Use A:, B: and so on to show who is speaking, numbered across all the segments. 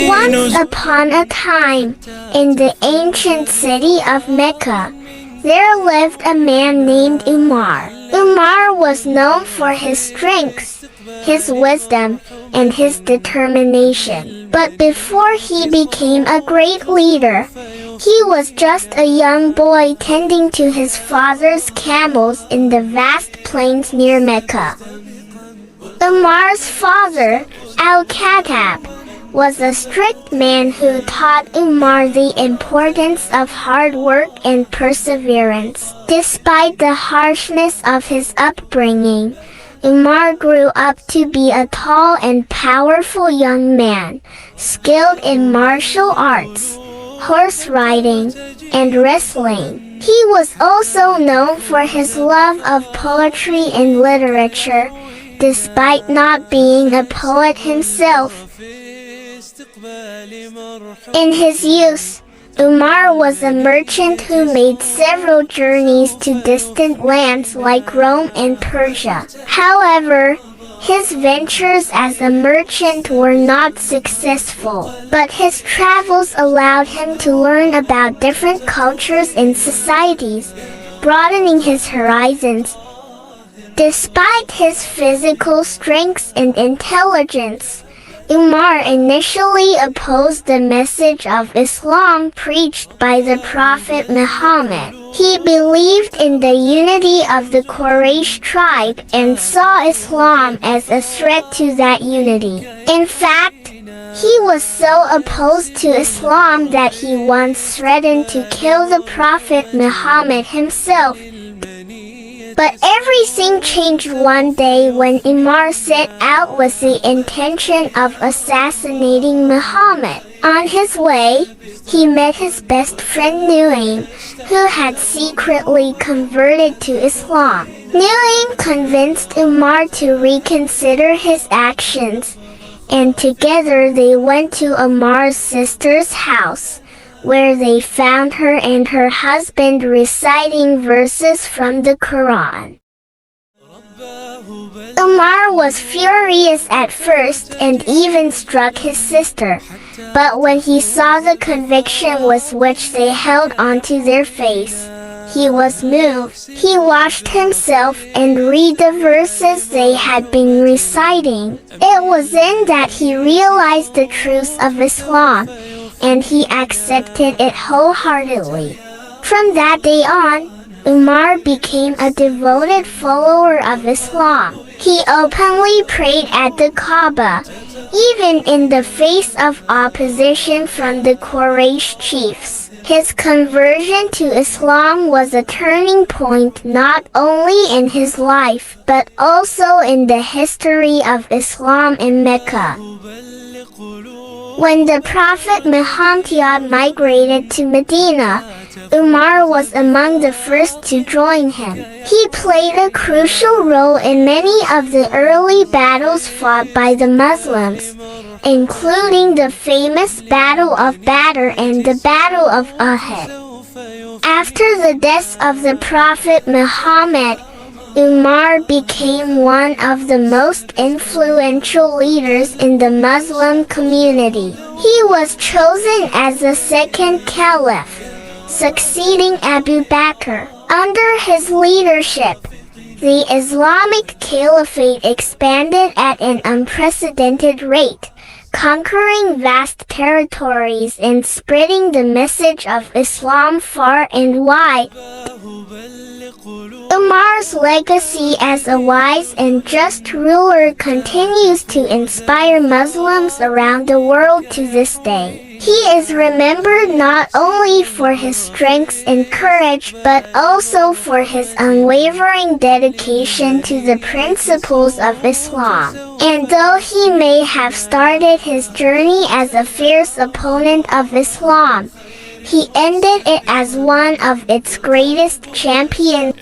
A: Once upon a time, in the ancient city of Mecca, there lived a man named Umar. Umar was known for his strength, his wisdom, and his determination. But before he became a great leader, he was just a young boy tending to his father's camels in the vast plains near Mecca. Umar's father, Ibnulkhetuab, was a strict man who taught Umar the importance of hard work and perseverance. Despite the harshness of his upbringing, Umar grew up to be a tall and powerful young man, skilled in martial arts, horse riding, and wrestling. He was also known for his love of poetry and literature, despite not being a poet himself. In his youth, Umar was a merchant who made several journeys to distant lands like Rome and Persia. However, his ventures as a merchant were not successful, but his travels allowed him to learn about different cultures and societies, broadening his horizons. Despite his physical strength and intelligence, Umar initially opposed the message of Islam preached by the Prophet Muhammad. He believed in the unity of the Quraysh tribe and saw Islam as a threat to that unity. In fact, he was so opposed to Islam that he once threatened to kill the Prophet Muhammad himself. But everything changed one day when Umar set out with the intention of assassinating Muhammad. On his way, he met his best friend Nuaym, who had secretly converted to Islam. Nuaym convinced Umar to reconsider his actions, and together they went to Umar's sister's house, where they found her and her husband reciting verses from the Quran. Umar was furious at first and even struck his sister, but when he saw the conviction with which they held onto their face, he was moved. He washed himself and read the verses they had been reciting. It was then that he realized the truth of Islam, and he accepted it wholeheartedly. From that day on, Umar became a devoted follower of Islam. He openly prayed at the Kaaba, even in the face of opposition from the Quraysh chiefs. His conversion to Islam was a turning point not only in his life but also in the history of Islam in Mecca. When the Prophet Muhammad migrated to Medina, Umar was among the first to join him. He played a crucial role in many of the early battles fought by the Muslims, including the famous Battle of Badr and the Battle of Uhud. After the death of the Prophet Muhammad, Umar became one of the most influential leaders in the Muslim community. He was chosen as the second caliph, succeeding Abu Bakr. Under his leadership, the Islamic Caliphate expanded at an unprecedented rate, conquering vast territories and spreading the message of Islam far and wide. Umar's legacy as a wise and just ruler continues to inspire Muslims around the world to this day. He is remembered not only for his strength and courage but also for his unwavering dedication to the principles of Islam. And though he may have started his journey as a fierce opponent of Islam, he ended it as one of its greatest champions.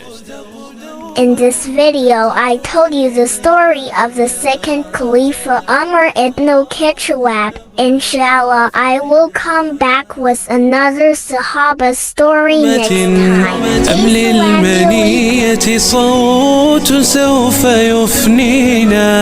A: In this video I told you the story of the second Caliph Umar Ibnulkhetuab. Inshallah I will come back with another Sahaba story next time.
B: أم للمنية صوت سوف يفنينا